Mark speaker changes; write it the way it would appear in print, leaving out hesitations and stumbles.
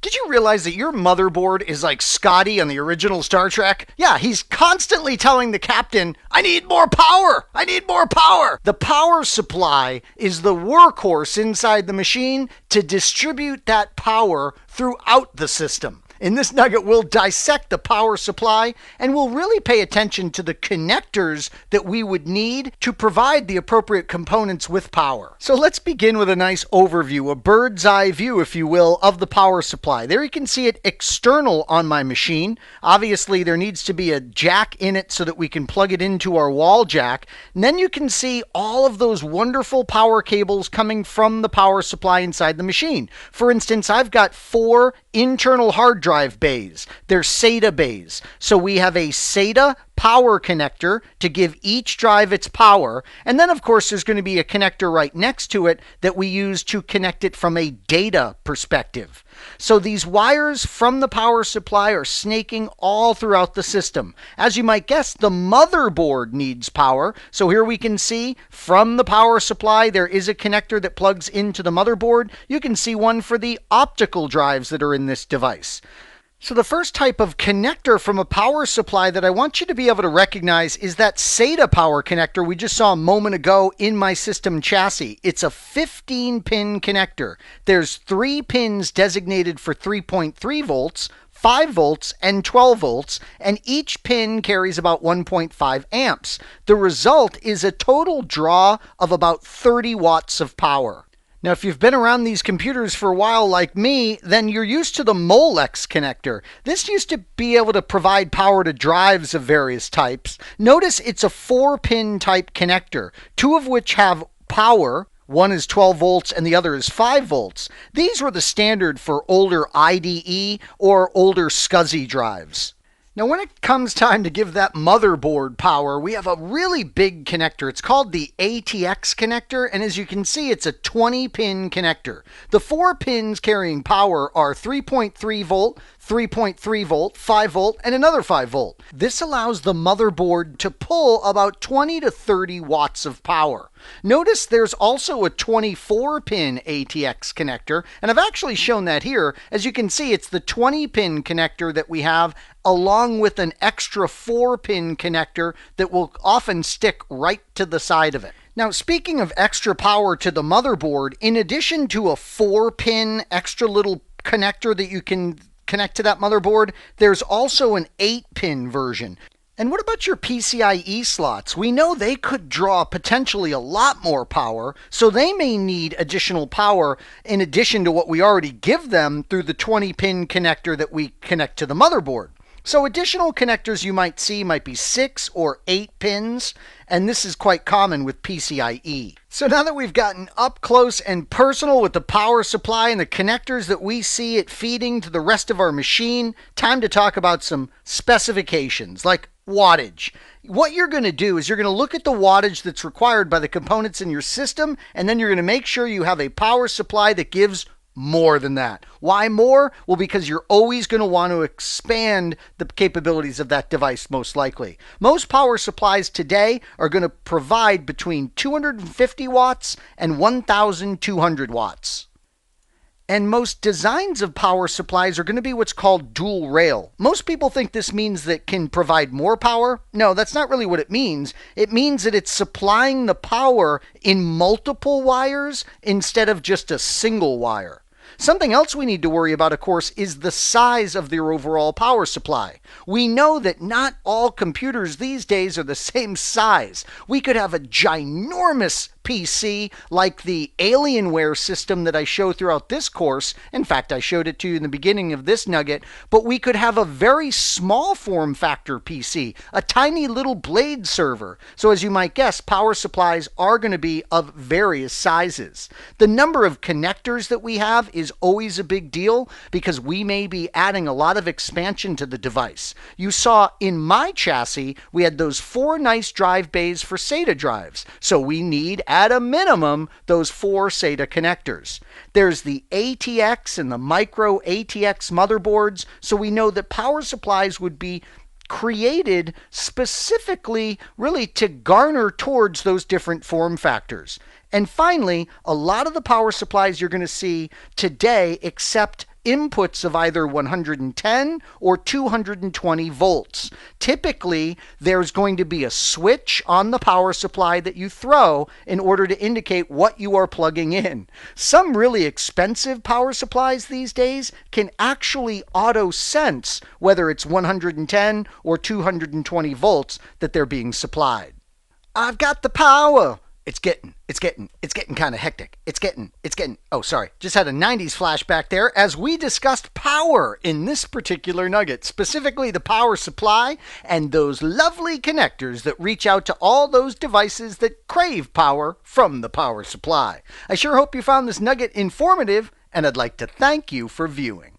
Speaker 1: Did you realize that your motherboard is like Scotty on the original Star Trek? Yeah, he's constantly telling the captain, I need more power! I need more power! The power supply is the workhorse inside the machine to distribute that power throughout the system. In this nugget, we'll dissect the power supply and we'll really pay attention to the connectors that we would need to provide the appropriate components with power. So let's begin with a nice overview, a bird's eye view, if you will, of the power supply. There you can see it external on my machine. Obviously, there needs to be a jack in it so that we can plug it into our wall jack. And then you can see all of those wonderful power cables coming from the power supply inside the machine. For instance, I've got 4 internal hard drive bays. They're SATA bays. So we have a SATA power connector to give each drive its power. And then, of course, there's going to be a connector right next to it that we use to connect it from a data perspective. So these wires from the power supply are snaking all throughout the system. As you might guess, the motherboard needs power. So here we can see from the power supply, there is a connector that plugs into the motherboard. You can see one for the optical drives that are in this device. So the first type of connector from a power supply that I want you to be able to recognize is that SATA power connector we just saw a moment ago in my system chassis. It's a 15-pin connector. There's 3 pins designated for 3.3 volts, 5 volts, and 12 volts, and each pin carries about 1.5 amps. The result is a total draw of about 30 watts of power. Now, if you've been around these computers for a while like me, then you're used to the Molex connector. This used to be able to provide power to drives of various types. Notice it's a 4-pin type connector, 2 of which have power. One is 12 volts and the other is 5 volts. These were the standard for older IDE or older SCSI drives. Now, when it comes time to give that motherboard power, we have a really big connector. It's called the ATX connector, and as you can see, it's a 20-pin connector. The 4 pins carrying power are 3.3 volt, 3.3 volt, 5 volt, and another 5 volt. This allows the motherboard to pull about 20 to 30 watts of power. Notice there's also a 24-pin ATX connector, and I've actually shown that here. As you can see, it's the 20-pin connector that we have along with an extra 4-pin connector that will often stick right to the side of it. Now, speaking of extra power to the motherboard, in addition to a 4-pin extra little connector that you can connect to that motherboard, there's also an 8-pin version. And what about your PCIe slots? We know they could draw potentially a lot more power, so they may need additional power in addition to what we already give them through the 20-pin connector that we connect to the motherboard. So additional connectors you might see might be 6 or 8 pins, and this is quite common with PCIe. So now that we've gotten up close and personal with the power supply and the connectors that we see it feeding to the rest of our machine, time to talk about some specifications like wattage. What you're going to do is you're going to look at the wattage that's required by the components in your system, and then you're going to make sure you have a power supply that gives more than that. Why more? Well, because you're always going to want to expand the capabilities of that device, most likely. Most power supplies today are going to provide between 250 watts and 1,200 watts. And most designs of power supplies are going to be what's called dual rail. Most people think this means that it can provide more power. No, that's not really what it means. It means that it's supplying the power in multiple wires instead of just a single wire. Something else we need to worry about, of course, is the size of their overall power supply. We know that not all computers these days are the same size. We could have a ginormous PC like the Alienware system that I show throughout this course. In fact, I showed it to you in the beginning of this nugget, but we could have a very small form factor PC, a tiny little blade server. So as you might guess, power supplies are going to be of various sizes. The number of connectors that we have is always a big deal because we may be adding a lot of expansion to the device. You saw in my chassis, we had those 4 nice drive bays for SATA drives. So we need at a minimum, those 4 SATA connectors. There's the ATX and the micro ATX motherboards, so we know that power supplies would be created specifically really to garner towards those different form factors. And finally, a lot of the power supplies you're going to see today accept inputs of either 110 or 220 volts. Typically, there's going to be a switch on the power supply that you throw in order to indicate what you are plugging in. Some really expensive power supplies these days can actually auto-sense whether it's 110 or 220 volts that they're being supplied. I've got the power. It's getting kind of hectic. It's getting, oh, sorry. Just had a 90s flashback there as we discussed power in this particular nugget, specifically the power supply and those lovely connectors that reach out to all those devices that crave power from the power supply. I sure hope you found this nugget informative, and I'd like to thank you for viewing.